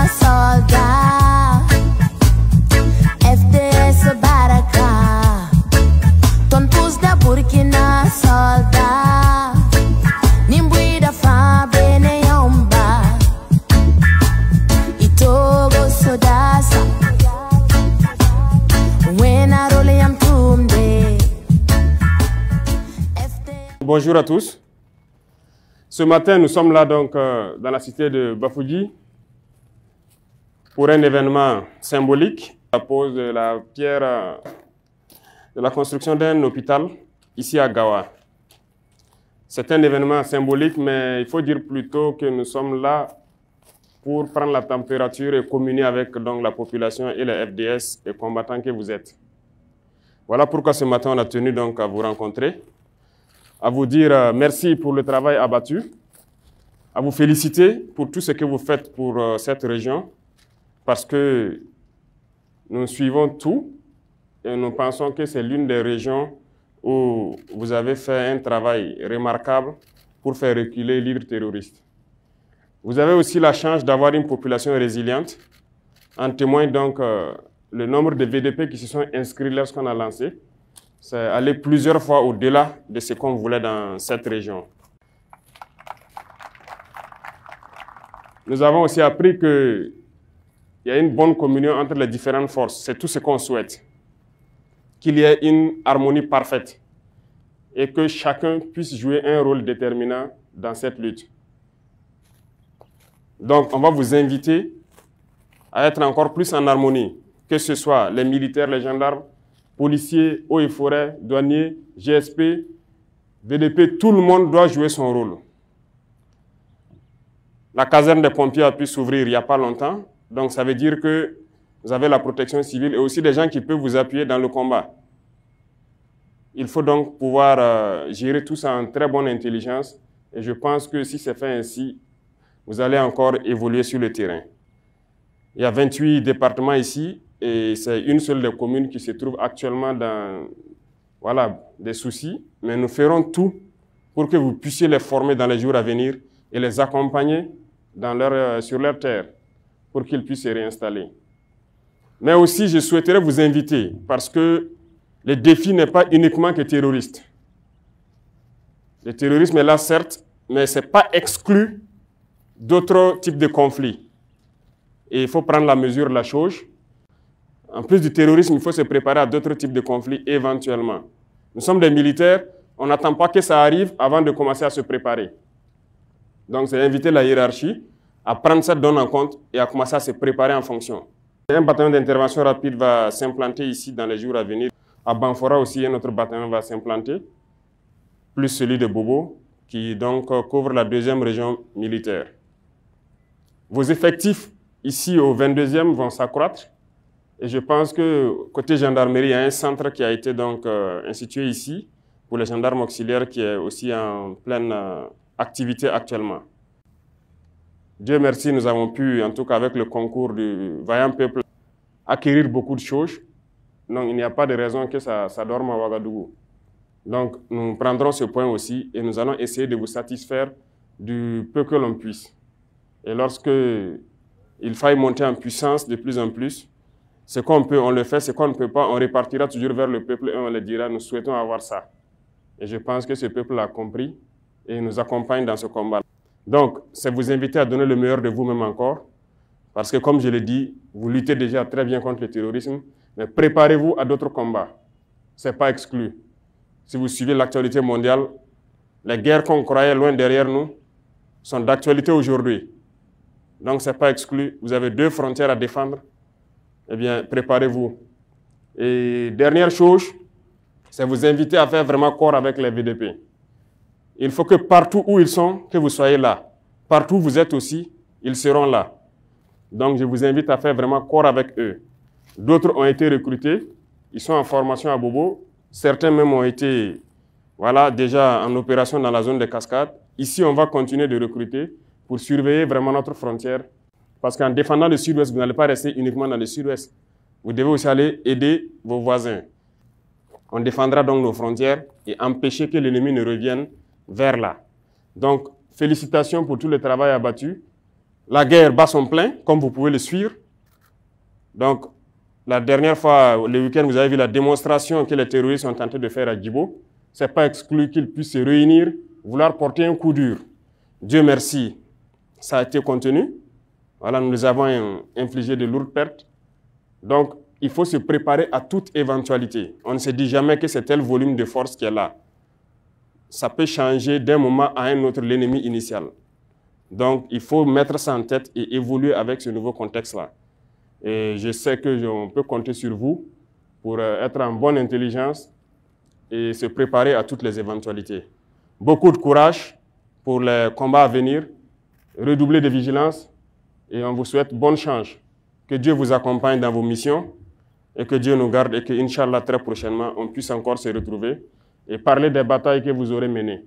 soldat. FDS Baraka. Ton pousse da Burkina soldat. Nimbuida fa bene yomba. Itogo sodasa. Wena role yam tumde. Bonjour à tous. Ce matin, nous sommes là donc dans la cité de Bafouji pour un événement symbolique, la pose de la pierre de la construction d'un hôpital ici à Gawa. C'est un événement symbolique, mais il faut dire plutôt que nous sommes là pour prendre la température et communier avec donc, la population et les FDS et combattants que vous êtes. Voilà pourquoi ce matin, on a tenu donc à vous rencontrer, à vous dire merci pour le travail abattu, à vous féliciter pour tout ce que vous faites pour cette région, parce que nous suivons tout et nous pensons que c'est l'une des régions où vous avez fait un travail remarquable pour faire reculer l'hydre terroriste. Vous avez aussi la chance d'avoir une population résiliente. En témoigne donc le nombre de VDP qui se sont inscrits lorsqu'on a lancé. C'est aller plusieurs fois au-delà de ce qu'on voulait dans cette région. Nous avons aussi appris qu'il y a une bonne communion entre les différentes forces. C'est tout ce qu'on souhaite. Qu'il y ait une harmonie parfaite et que chacun puisse jouer un rôle déterminant dans cette lutte. Donc, on va vous inviter à être encore plus en harmonie, que ce soit les militaires, les gendarmes, policiers, eaux et forêts, douaniers, GSP, VDP, tout le monde doit jouer son rôle. La caserne des pompiers a pu s'ouvrir il n'y a pas longtemps, donc ça veut dire que vous avez la protection civile et aussi des gens qui peuvent vous appuyer dans le combat. Il faut donc pouvoir gérer tout ça en très bonne intelligence et je pense que si c'est fait ainsi, vous allez encore évoluer sur le terrain. Il y a 28 départements ici et c'est une seule des communes qui se trouve actuellement dans des soucis. Mais nous ferons tout pour que vous puissiez les former dans les jours à venir et les accompagner sur leur terre pour qu'ils puissent se réinstaller. Mais aussi, je souhaiterais vous inviter parce que le défi n'est pas uniquement que terroriste. Le terrorisme est là, certes, mais ce n'est pas exclu d'autres types de conflits. Et il faut prendre la mesure de la chose. En plus du terrorisme, il faut se préparer à d'autres types de conflits éventuellement. Nous sommes des militaires, on n'attend pas que ça arrive avant de commencer à se préparer. Donc c'est inviter la hiérarchie à prendre cette donne en compte et à commencer à se préparer en fonction. Un bataillon d'intervention rapide va s'implanter ici dans les jours à venir. À Banfora aussi, un autre bataillon va s'implanter, plus celui de Bobo, qui donc couvre la 2e région militaire. Vos effectifs ici au 22e vont s'accroître et je pense que côté gendarmerie, il y a un centre qui a été donc institué ici pour les gendarmes auxiliaires qui est aussi en pleine activité actuellement. Dieu merci, nous avons pu, en tout cas avec le concours du vaillant peuple, acquérir beaucoup de choses. Donc il n'y a pas de raison que ça dorme à Ouagadougou. Donc nous prendrons ce point aussi et nous allons essayer de vous satisfaire du peu que l'on puisse. Et lorsque il faille monter en puissance de plus en plus, ce qu'on peut, on le fait, ce qu'on ne peut pas, on repartira toujours vers le peuple et on le dira, nous souhaitons avoir ça. Et je pense que ce peuple l'a compris et nous accompagne dans ce combat. Donc, c'est vous inviter à donner le meilleur de vous-même encore, parce que comme je l'ai dit, vous luttez déjà très bien contre le terrorisme, mais préparez-vous à d'autres combats. Ce n'est pas exclu. Si vous suivez l'actualité mondiale, les guerres qu'on croyait loin derrière nous sont d'actualité aujourd'hui. Donc, ce n'est pas exclu. Vous avez 2 frontières à défendre. Eh bien, préparez-vous. Et dernière chose, c'est vous inviter à faire vraiment corps avec les VDP. Il faut que partout où ils sont, que vous soyez là. Partout où vous êtes aussi, ils seront là. Donc, je vous invite à faire vraiment corps avec eux. D'autres ont été recrutés. Ils sont en formation à Bobo. Certains même ont été déjà en opération dans la zone des cascades. Ici, on va continuer de recruter pour surveiller vraiment notre frontière. Parce qu'en défendant le sud-ouest, vous n'allez pas rester uniquement dans le sud-ouest. Vous devez aussi aller aider vos voisins. On défendra donc nos frontières et empêcher que l'ennemi ne revienne vers là. Donc, félicitations pour tout le travail abattu. La guerre bat son plein, comme vous pouvez le suivre. Donc, la dernière fois, le week-end, vous avez vu la démonstration que les terroristes sont tentés de faire à Djibo. Ce n'est pas exclu qu'ils puissent se réunir, vouloir porter un coup dur. Dieu merci, ça a été contenu. Voilà, nous les avons infligé de lourdes pertes. Donc, il faut se préparer à toute éventualité. On ne se dit jamais que c'est tel volume de force qui est là. Ça peut changer d'un moment à un autre l'ennemi initial. Donc, il faut mettre ça en tête et évoluer avec ce nouveau contexte-là. Et je sais qu'on peut compter sur vous pour être en bonne intelligence et se préparer à toutes les éventualités. Beaucoup de courage pour les combats à venir, redoubler de vigilance et on vous souhaite bonne chance. Que Dieu vous accompagne dans vos missions et que Dieu nous garde et que, Inch'Allah, très prochainement, on puisse encore se retrouver et parler des batailles que vous aurez menées.